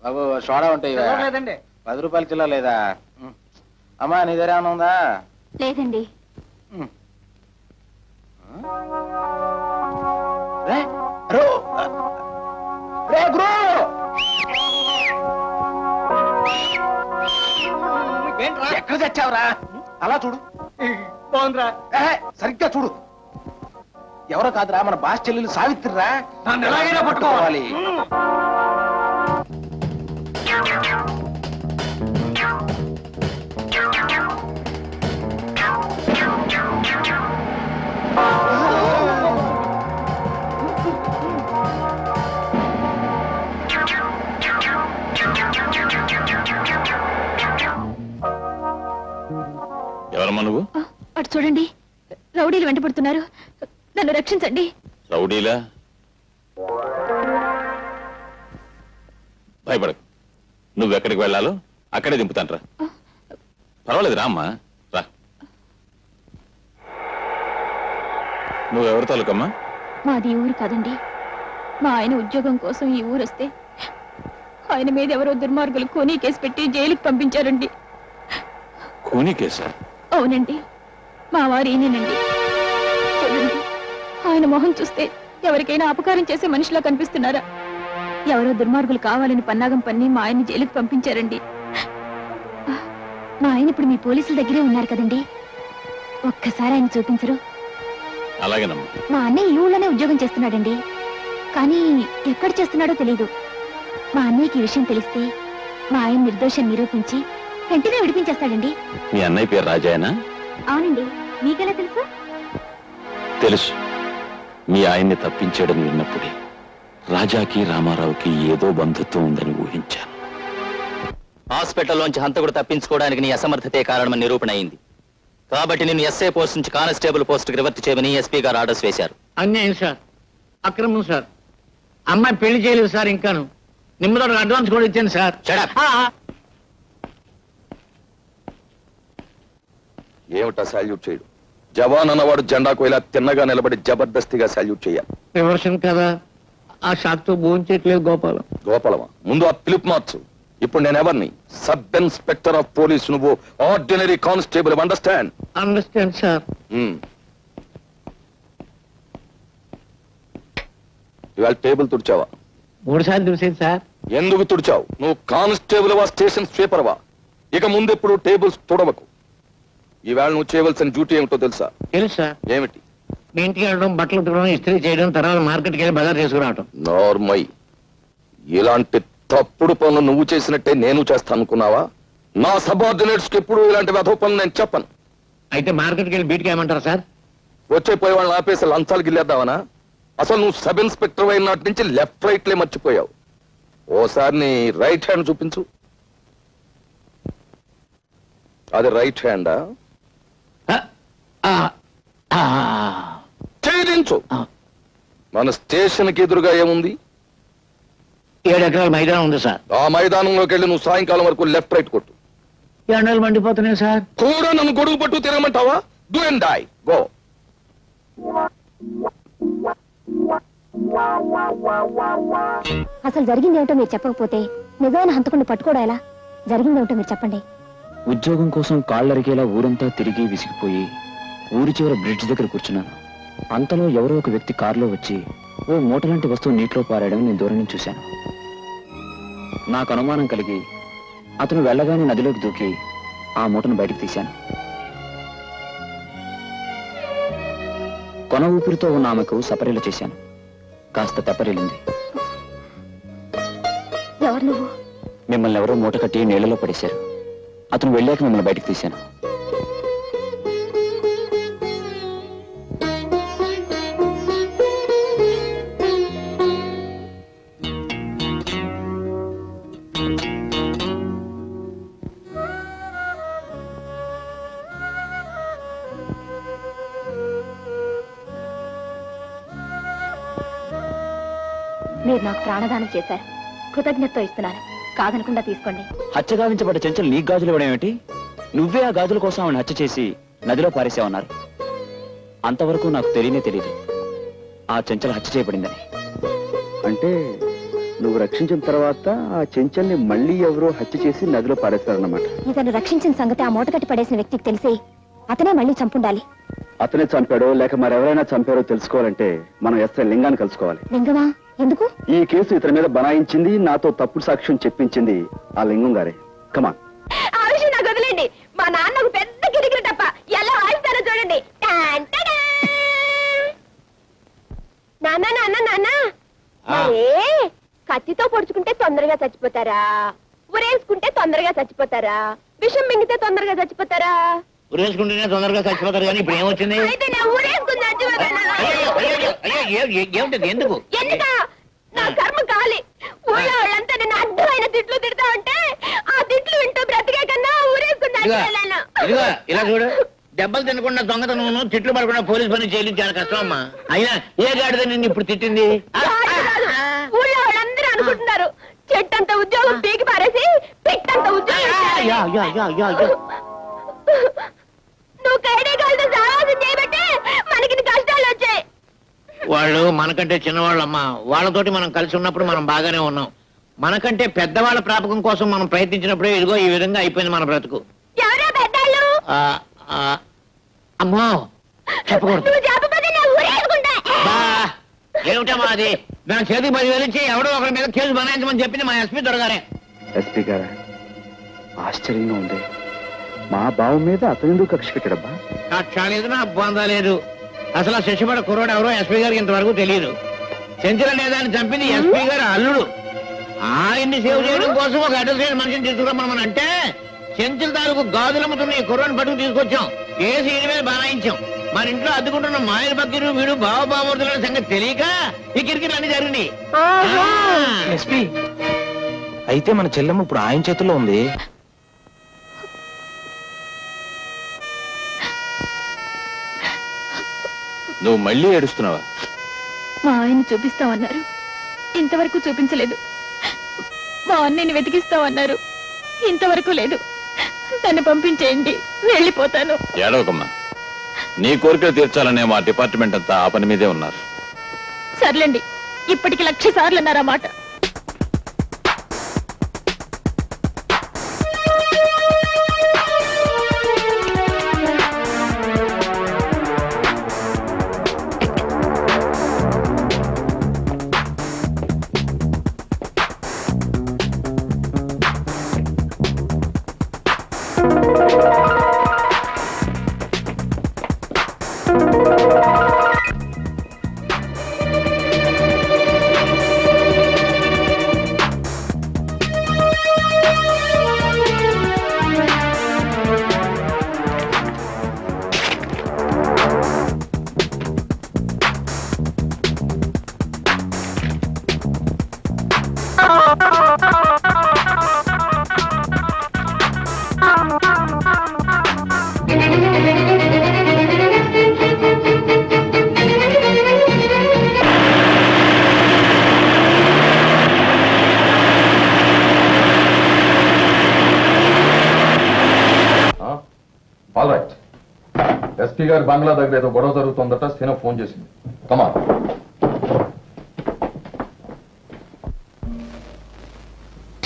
బాబు soda ఉంటాయి లేదండి. 10 రూపాయలు చిల్లర లేదా? అమ్మా నీ దగ్గర ఏమైనా ఉందా? లేదండి. ఎక్కడ తెచ్చావురా? అలా చూడు. బాగుందిరా. సరిగ్గా చూడు. ఎవరో కాదురా, మన బాస్ చెల్లెలు సావిత్రిరా. నన్ను ఎలాగైనా పట్టుకోవాలి. ఎవరమ్మా నువ్వు? అటు చూడండి, రౌడీలు వెంటపడుతున్నారు. నన్ను రక్షించండి. రౌడీలా? భయపడకు, నువ్వెక్కడికి వెళ్ళాలో అక్కడే దింపుతాను. రా, పర్వాలేదు, రామ్మా, రా. నువ్వెవరి తాలూకమ్మా? మాది ఊరు కాదండి. మా ఆయన ఉద్యోగం కోసం ఈ ఊరు వస్తే ఆయన మీద ఎవరో దుర్మార్గులు కోనీ కేసు పెట్టి జైలుకి పంపించారండి. కోనీ కేసా? అవునండి, మా వారు ఈయనండి. చూడండి, ఆయన మొహం చూస్తే ఎవరికైనా అపకారం చేసే మనిషిలా కనిపిస్తున్నారా? ఎవరో దుర్మార్గులు కావాలని పన్నాగం పన్ని మా ఆయన్ని జైలుకి పంపించారండి. మా ఆయన ఇప్పుడు మీ పోలీసుల దగ్గరే ఉన్నారు కదండి, ఒక్కసారి ఆయన చూపించరు? అలాగేనమ్మా. మా అన్నయ్య ఈ ఊళ్ళోనే ఉద్యోగం చేస్తున్నాడండి, కానీ ఎక్కడ చేస్తున్నాడో తెలీదు. మా అన్నయ్యకి ఈ విషయం తెలిస్తే మా ఆయన నిర్దోషం నిరూపించి వెంటనే విడిపించేస్తాడండి. మీ అన్నయ్య పేరు రాజాయనా? అవునండి. మీకెలా తెలుసు? తెలుసు. మీ ఆయన్ని తప్పించాడని విన్నప్పుడే రాజాకి రామారావుకి ఏదో బంధుత్వం ఉందని ఊహించాను. హాస్పిటల్లోంచి హంతకుడు తప్పించుకోవడానికి నీ అసమర్థతే కారణమని నిరూపణ అయింది. కాబట్టి నిన్ను ఎస్ఐ పోస్ట్ నుంచి కానిస్టేబుల్ పోస్ట్కి రివర్ట్ చేయమని ఎస్పీ గారు ఆర్డర్స్ వేశారు. అన్యాయం సార్, అక్రమం సార్. అమ్మాయి పెళ్లి చేయలేదు సార్, ఇంకాను నిమ్మతో అడ్వాన్స్ కూడా ఇచ్చాను సార్. ఏమిటా సాల్యూట్ చేయడు? జవాన్ అన్నవాడు జెండాకు ఇలా తిన్నగా నిలబడి జబర్దస్తిగా సాల్యూట్ చేయాలి. రివర్షన్ కదా, ఆ షాక్ తో భోంచేయట్లేదు గోపాలం. గోపాలమా? ముందు ఆ పిలుపు మార్చు. ఇప్పుడు నేను ఎవరిని? Sub inspector of police. నువ్వు ordinary constable. Understand? Understand sir. ఇవాళ టేబుల్ తుడిచావా? 3 సార్లు చూసేది సార్. ఎందుకు తుడిచావు? నువ్వు కానిస్టేబుల్ వా, స్టేషన్ స్వీపర్ వా? ఇక ముందెప్పుడు టేబుల్స్ తుడవకు. ఈవేళ నువ్వు చేయవలసిన డ్యూటీ ఏమిటో తెలుసా? తెలుసు సార్. ఏమిటి? మీ ఇంటికి వెళ్ళడం, బట్టలు ఉతకడం, ఇస్త్రీ చేయడం, తర్వాత మార్కెట్కి వెళ్ళి బజార్ చేసుకురావటం. నార్మల్. ఇలాంటి తప్పుడు పనులు నువ్వు చేసినట్టే నేను చేస్తాను అనుకున్నావా? నా సబార్డినేట్స్ కి ఎప్పుడు ఇలాంటి వెధవ పనులు నేను చెప్పను. అయితే మార్కెట్కి వెళ్ళి బీట్కి ఏమంటారు సార్? వచ్చే పోయే వాళ్ళని ఆపేసి లంచాలు గిల్లేద్దామనా? అసలు నువ్వు సబ్ ఇన్స్పెక్టర్ అయిన నాటి నుంచి లెఫ్ట్ రైట్లే మర్చిపోయావు. ఓసారి నీ రైట్ హ్యాండ్ చూపించు. అది రైట్ హ్యాండా? ఛేదించు. మన స్టేషన్ కి ఎదురుగా ఏముంది? 7 ఎకరాల మైదానం ఉంది సార్. ఆ మైదానంలోకి వెళ్ళి నువ్వు సాయంకాలం వరకు లెఫ్ట్ రైట్ కొట్టు. ఎండలు మండిపోతున్నాయి సార్. కూడా నన్ను గొడుగు పట్టు తిరగమంటావా? Do and die. గో. అసలు జరిగిందేమిటో మీరు చెప్పకపోతే నిజమైన హంతకుడిని పట్టుకోవడం ఎలా? జరిగిందేమిటో మీరు చెప్పండి. ఉద్యోగం కోసం కాళ్ళరిగేలా ఊరంతా తిరిగి విసిగిపోయి ఊరి చివర బ్రిడ్జ్ దగ్గర కూర్చున్నాను. అంతలో ఎవరో ఒక వ్యక్తి కారులో వచ్చి ఓ మూటలాంటి వస్తువు నీటిలో పారాడని నేను దూరం నుంచి చూశాను. నాకు అనుమానం కలిగి అతను వెళ్ళగానే నదిలోకి దూకి ఆ మూటను బయటకు తీశాను. కొన ఊపిరితో ఉన్న ఆమెకు సపరీలు చేశాను. కాస్త తెప్పరిల్లింది. ఎవరు నువ్వు? మిమ్మల్ని ఎవరో మూట కట్టి నీళ్లలో పడేశారు. అతను వెళ్ళాక మిమ్మల్ని బయటకు తీశాను. మీరు నాకు ప్రాణదానం చేశారు, కృతజ్ఞతతో ఇస్తున్నాను. కాదనకుండా తీసుకోండి. హత్య గావించబడ్డ చెంచలు నీకు గాజులు ఇవ్వడం ఏమిటి? నువ్వే ఆ గాజుల కోసం ఆవిడ హత్య చేసి నదిలో పారేసావన్నారు. అంతవరకు నాకు తెలియదు ఆ చెంచలు హత్య చేయబడిందని. అంటే నువ్వు రక్షించిన తర్వాత ఆ చెంచల్ని మళ్ళీ ఎవరో హత్య చేసి నదిలో పారేస్తారన్నమాట. ఇతను రక్షించిన సంగతి ఆ మూటకట్టి పడేసిన వ్యక్తికి తెలిసి అతనే మళ్ళీ చంపుండాలి. అతనే చంపాడో లేక మరెవరైనా చంపారో తెలుసుకోవాలంటే మనం ఎస్ఐ లింగాన్ని కలుసుకోవాలి. లింగమా? ఎందుకు? ఈ కేసు ఇతని మీద బనాయించింది, నాతో తప్పుడు సాక్ష్యం చెప్పించింది ఆ లింగం గారే. కమాన్. ఆ విషయం నాకు వదిలేండి. మా నాన్నకు పెద్ద కిరికిరి తప్ప ఎలా వాయిస్తారో చూడండి. నాన్న నాన్న నాన్న, కత్తితో పొడుచుకుంటే తొందరగా చచ్చిపోతారా, ఉరేసుకుంటే తొందరగా చచ్చిపోతారా, విషం మింగితే తొందరగా చచ్చిపోతారా? ఉరేసుకుంటేనే తొందరగా చచ్చిపోతారు కానీ ఇప్పుడు ఏమొచ్చింది? అయితే నేను ఊరేసుకుని చచ్చిపోతాను. ఏమిటది? ఎందుకు? ఎందుకా? నా కర్మ కాలి. ఊళ్ళో వాళ్ళంతా నన్ను అడ్డమైన తిట్లు తిడతా ఉంటే ఆ తిట్లు వింటూ బ్రతికే కన్నా ఊరేసుకుని చచ్చిపోయాను. ఇదిగో ఇలా చూడు, దెబ్బలు తినకుండా దొంగతనం, తిట్లు పడకుండా పోలీస్ పని చేయడం చాలా కష్టం అమ్మా. అయినా ఏ గాడిద నిన్ను ఇప్పుడు తిట్టింది? ఊళ్ళో వాళ్ళందరూ అనుకుంటున్నారు చెట్టంత ఉద్యోగం పీకి పారేసి పిట్టంత ఉద్యోగం. నువ్వు కైడేగాలతో సావాసం చేయబట్టే మనకి కష్టాలు వచ్చాయి. వాళ్ళు మనకంటే చిన్నవాళ్ళమ్మా, వాళ్ళతోటి మనం కలిసి ఉన్నప్పుడు మనం బాగానే ఉన్నాం. మనకంటే పెద్దవాళ్ళ ప్రాపకం కోసం మనం ప్రయత్నించినప్పుడే ఇదిగో ఈ విధంగా అయిపోయింది మన బ్రతుకు. ఎవరో పెద్దాళ్ళు? అమ్మా చెప్పకూడదు. నువ్వు చెప్పకపోతే నేను ఊరేసుకుంటా. ఏమిటమ్మా అది? నా చేతికి 10,000 ఇచ్చి ఎవడో ఒకరి మీద కేసు బనాయించమని చెప్పింది మా ఎస్పీ దొరగారే. ఎస్పీ గారా, ఆశ్చర్యంగా ఉంది. మా బావ మీద అతనెందుకు కక్ష పెట్టాడబ్బా? కక్ష లేదు, నా బొంద లేదు. అసలు శశిపడ కుర్రాడు ఎవరో ఎస్పీ గారికి ఇంతవరకు తెలియదు. చెంచల నేదాన్ని చంపింది ఎస్పీ గారు అల్లుడు. ఆయన్ని సేవ్ చేయడం కోసం ఒక అడ్రస్ మనిషిని తీసుకురమ్మని అంటే చెంచుల తాలూకు గాజులమ్ముతున్న ఈ కుర్రాన్ని పట్టుకు తీసుకొచ్చాం. కేసు ఈయన మీద బనాయించాం. మన ఇంట్లో అద్దుకుంటున్న మాయల బక్కిరు వీడు బావబామూర్తుల సంగతి తెలియక ఈ కిరికిరి అన్ని జరిగింది. ఎస్పీ, అయితే మన చెల్లెమ్మ ఇప్పుడు ఆయన చేతుల్లో ఉంది. నువ్వు మళ్ళీ ఏడుస్తున్నావా? మా ఆయన చూపిస్తామన్నారు, ఇంతవరకు చూపించలేదు. మా అన్నయ్యని వెతికిస్తామన్నారు, ఇంతవరకు లేదు. నన్ను పంపించేయండి, వెళ్ళిపోతాను. ఏడవకమ్మా, నీ కోరికలు తీర్చాలనే మా డిపార్ట్మెంట్ అంతా ఆ పని మీదే ఉన్నారు. సర్లేండి, ఇప్పటికి 1,00,000 సార్లు అన్నారన్నమాట. ఎస్పీ గారి బంగ్లా దగ్గర ఏదో గొడవ జరుగుతుందట. సీన ఫోన్ చేసింది. కమా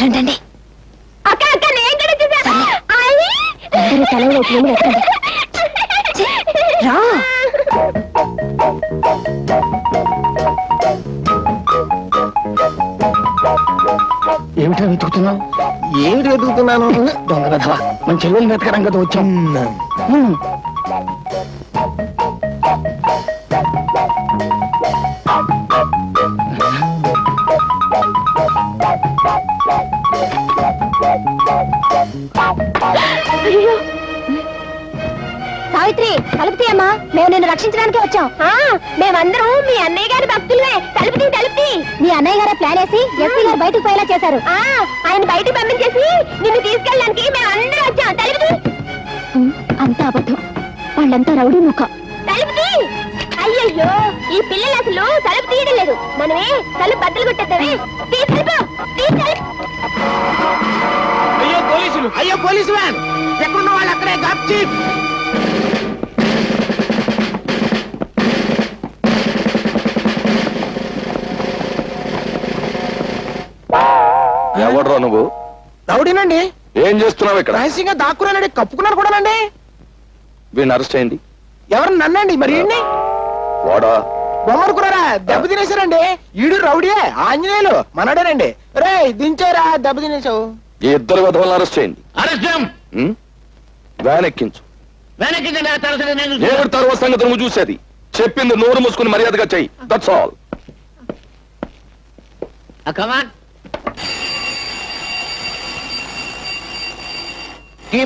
రండి. అక్క అక్క, నేను కూడా చూసా. అందరూ తలలో రా. ఏమిటా వెతుకుతున్నావు? ఏమిటి వెతుకుతున్నాను? దొంగ వెధవా, మన చెల్లెలు వెతకడం కదా వచ్చాం. సావిత్రి, తలుపుతీ అమ్మా, మేము నిన్ను రక్షించడానికి వచ్చాం. మేమందరం మీ అన్నయ్య గారి భక్తులే. తలుపుతీ తలుపుతీ. మీ అన్నయ్య గారే ప్లాన్ వేసి ఎస్పీ గారు బయటకు పోయేలా చేశారు. ఆయన బయటకు పంపించేసి నిన్ను తీసుకెళ్ళడానికి మేమందరం వచ్చాం. తలుపుతీ. అంతా అబద్ధం, వాళ్ళంతా రౌడీ ముఖ. తలుపుతీ. అయ్యయ్యో, ఈ పిల్లలు అసలు తలుపు తీయడం లేదు. మనమే తలుపు బద్దలు కొట్టేద్దామే. అయ్యో పోలీసులు, అయ్యో పోలీసు వ్యాన్, ఎక్కడున్న వాళ్ళు అక్కడే గప్ చీఫ్. ఎవడ్రా నువ్వు? రౌడీనండి. ఏం చేస్తున్నావు ఇక్కడ? రహస్యంగా దాక్కున్నానండి, కప్పుకున్నాను కూడానండి. వీడిని అరెస్ట్ చేయండి. ఎవరు నన్నండి? మరి ఈయన్ని వాడా? బొమ్మనుకున్నారా? దెబ్బ తినేశారండి. ఈడు రౌడీయే, ఆంజనేయులు మనడేనండి. రే దించారా, దెబ్బ తినేసావు. ఈ ఇద్దరు విధవలను అరెస్ట్ చేయండి. వ్యాన్ ఎక్కించు. ఏడు తర్వాత సంగతి నువ్వు చూసేది. చెప్పింది నోరు మూసుకుని మర్యాదగా చెయ్యి. That's all.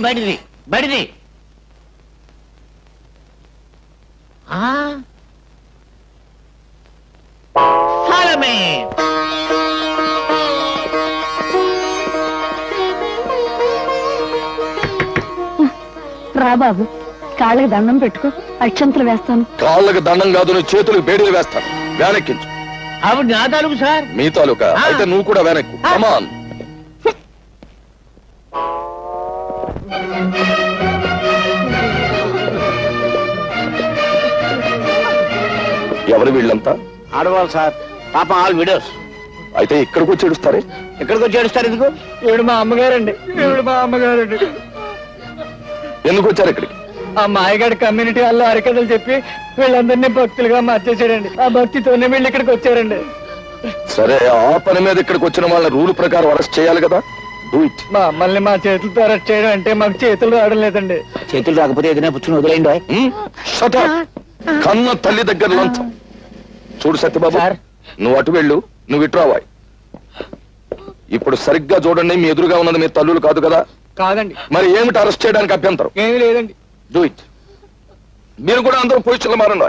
బయటిది బయటిది. రా బాబు, కాళ్ళకి దండం పెట్టుకో, అక్షంతలు వేస్తాను. కాళ్ళకి దండం కాదు, నీ చేతులకు బేడీలు వేస్తాను. వ్యాన్ ఎక్కించు. ఆవిడ నా తాలూకు సార్. మీ తాలూకా అయితే నువ్వు కూడా వ్యాన్ ఎక్కు. కమాన్. ఎవరు వీళ్ళంతా? ఆడవాళ్ళు సార్, పాపం ఆల్ విడోస్. అయితే ఇక్కడికి వచ్చి ఏడుస్తారే? ఎక్కడికి వచ్చి ఏడుస్తారు ఎందుకు? ఈవిడ మా అమ్మగారండి. ఈవిడ మా అమ్మగారండి. ఎందుకు వచ్చారు ఇక్కడికి? ఆ మాయగాడి కమ్యూనిటీ వాళ్ళు హరికథలు చెప్పి వీళ్ళందరినీ భక్తులుగా మార్చేసాడండి. ఆ భక్తితోనే వీళ్ళు ఇక్కడికి వచ్చారండి. సరే, ఆ పని మీద ఇక్కడికి వచ్చిన వాళ్ళ రూల్ ప్రకారం అరెస్ట్ చేయాలి కదా. Do it. మా అమ్మల్ని మా చేతులతో అరెస్ట్ చేయడం అంటే మాకు చేతులు రావడం లేదండి. చేతులు రాకపోతే ఏదైనా పుచ్చుని వదిలేయండి. Shut up. కన్న తల్లి దగ్గర లంచం. చూడు సత్యబాబు, నువ్వు అటు వెళ్ళు, నువ్వు ఇటు రావాయి. ఇప్పుడు సరిగ్గా చూడండి, మీ ఎదురుగా ఉన్నది మీ తల్లులు కాదు కదా? కాదండి. మరి ఏమిటి అరెస్ట్ చేయడానికి అభ్యంతరం? ఏమీ లేదండి. Do it. మీరు కూడా అందరూ పొజిషన్లో మారండి.